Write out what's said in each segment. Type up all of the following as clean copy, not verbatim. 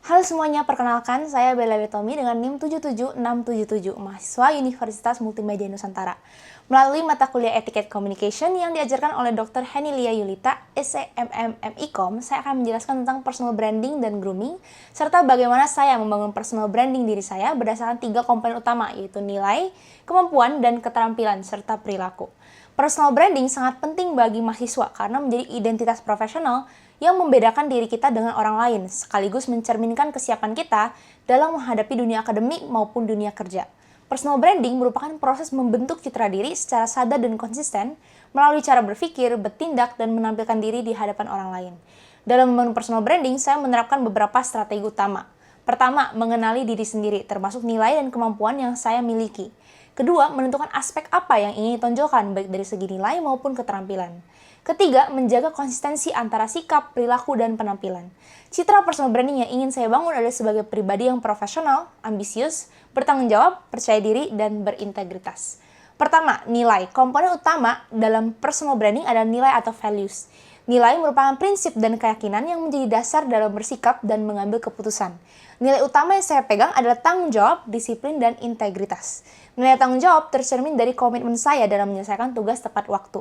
Halo semuanya, perkenalkan saya Bella Betomi dengan NIM 77677, mahasiswa Universitas Multimedia Nusantara. Melalui mata kuliah Etiquette Communication yang diajarkan oleh Dr. Henilia Yulita, SCMM saya akan menjelaskan tentang personal branding dan grooming, serta bagaimana saya membangun personal branding diri saya berdasarkan 3 komponen utama, yaitu nilai, kemampuan, dan keterampilan, serta perilaku. Personal branding sangat penting bagi mahasiswa karena menjadi identitas profesional yang membedakan diri kita dengan orang lain, sekaligus mencerminkan kesiapan kita dalam menghadapi dunia akademik maupun dunia kerja. Personal branding merupakan proses membentuk citra diri secara sadar dan konsisten melalui cara berpikir, bertindak, dan menampilkan diri di hadapan orang lain. Dalam membangun personal branding, saya menerapkan beberapa strategi utama. Pertama, mengenali diri sendiri, termasuk nilai dan kemampuan yang saya miliki. Kedua, menentukan aspek apa yang ingin ditonjolkan, baik dari segi nilai maupun keterampilan. Ketiga, menjaga konsistensi antara sikap, perilaku, dan penampilan. Citra personal branding yang ingin saya bangun adalah sebagai pribadi yang profesional, ambisius, bertanggung jawab, percaya diri, dan berintegritas. Pertama, nilai. Komponen utama dalam personal branding adalah nilai atau values. Nilai merupakan prinsip dan keyakinan yang menjadi dasar dalam bersikap dan mengambil keputusan. Nilai utama yang saya pegang adalah tanggung jawab, disiplin, dan integritas. Nilai tanggung jawab tercermin dari komitmen saya dalam menyelesaikan tugas tepat waktu.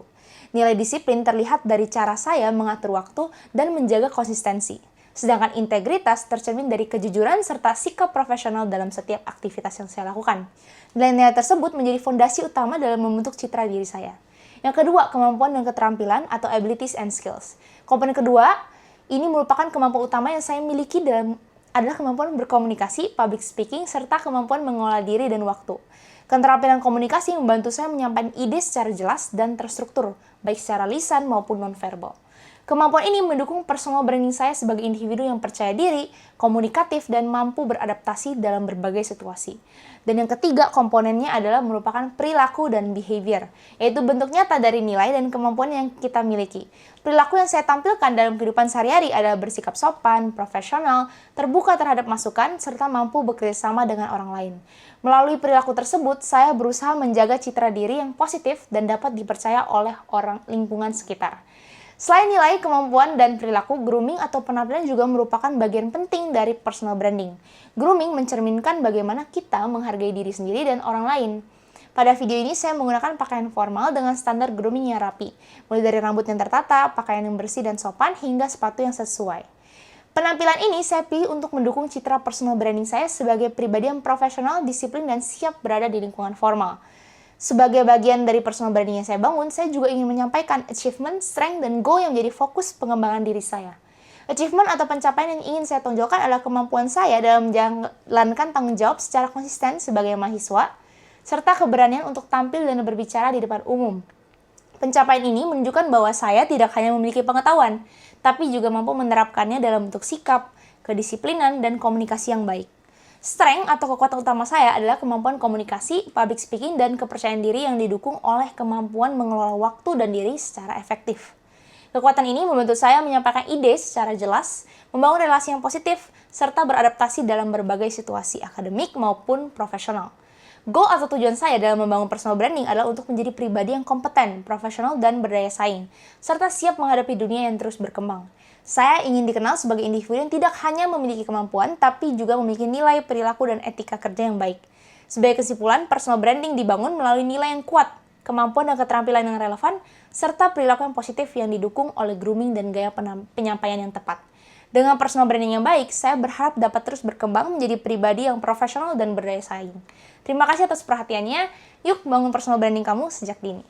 Nilai disiplin terlihat dari cara saya mengatur waktu dan menjaga konsistensi. Sedangkan integritas tercermin dari kejujuran serta sikap profesional dalam setiap aktivitas yang saya lakukan. Nilai-nilai tersebut menjadi fondasi utama dalam membentuk citra diri saya. Yang kedua, kemampuan dan keterampilan atau abilities and skills. Komponen kedua, ini merupakan kemampuan utama yang saya miliki adalah kemampuan berkomunikasi, public speaking, serta kemampuan mengolah diri dan waktu. Keterampilan komunikasi membantu saya menyampaikan ide secara jelas dan terstruktur, baik secara lisan maupun nonverbal. Kemampuan ini mendukung personal branding saya sebagai individu yang percaya diri, komunikatif, dan mampu beradaptasi dalam berbagai situasi. Dan yang ketiga komponennya adalah merupakan perilaku dan behavior, yaitu bentuk nyata dari nilai dan kemampuan yang kita miliki. Perilaku yang saya tampilkan dalam kehidupan sehari-hari adalah bersikap sopan, profesional, terbuka terhadap masukan, serta mampu bekerjasama dengan orang lain. Melalui perilaku tersebut, saya berusaha menjaga citra diri yang positif dan dapat dipercaya oleh orang lingkungan sekitar. Selain nilai, kemampuan, dan perilaku, grooming atau penampilan juga merupakan bagian penting dari personal branding. Grooming mencerminkan bagaimana kita menghargai diri sendiri dan orang lain. Pada video ini saya menggunakan pakaian formal dengan standar grooming yang rapi, mulai dari rambut yang tertata, pakaian yang bersih dan sopan, hingga sepatu yang sesuai. Penampilan ini saya pilih untuk mendukung citra personal branding saya sebagai pribadi yang profesional, disiplin, dan siap berada di lingkungan formal. Sebagai bagian dari personal branding yang saya bangun, saya juga ingin menyampaikan achievement, strength, dan goal yang menjadi fokus pengembangan diri saya. Achievement atau pencapaian yang ingin saya tonjolkan adalah kemampuan saya dalam menjalankan tanggung jawab secara konsisten sebagai mahasiswa, serta keberanian untuk tampil dan berbicara di depan umum. Pencapaian ini menunjukkan bahwa saya tidak hanya memiliki pengetahuan, tapi juga mampu menerapkannya dalam bentuk sikap, kedisiplinan, dan komunikasi yang baik. Strength atau kekuatan utama saya adalah kemampuan komunikasi, public speaking, dan kepercayaan diri yang didukung oleh kemampuan mengelola waktu dan diri secara efektif. Kekuatan ini membantu saya menyampaikan ide secara jelas, membangun relasi yang positif, serta beradaptasi dalam berbagai situasi akademik maupun profesional. Goal atau tujuan saya dalam membangun personal branding adalah untuk menjadi pribadi yang kompeten, profesional, dan berdaya saing, serta siap menghadapi dunia yang terus berkembang. Saya ingin dikenal sebagai individu yang tidak hanya memiliki kemampuan, tapi juga memiliki nilai, perilaku, dan etika kerja yang baik. Sebagai kesimpulan, personal branding dibangun melalui nilai yang kuat, kemampuan dan keterampilan yang relevan, serta perilaku yang positif yang didukung oleh grooming dan gaya penyampaian yang tepat. Dengan personal branding yang baik, saya berharap dapat terus berkembang menjadi pribadi yang profesional dan berdaya saing. Terima kasih atas perhatiannya. Yuk bangun personal branding kamu sejak dini.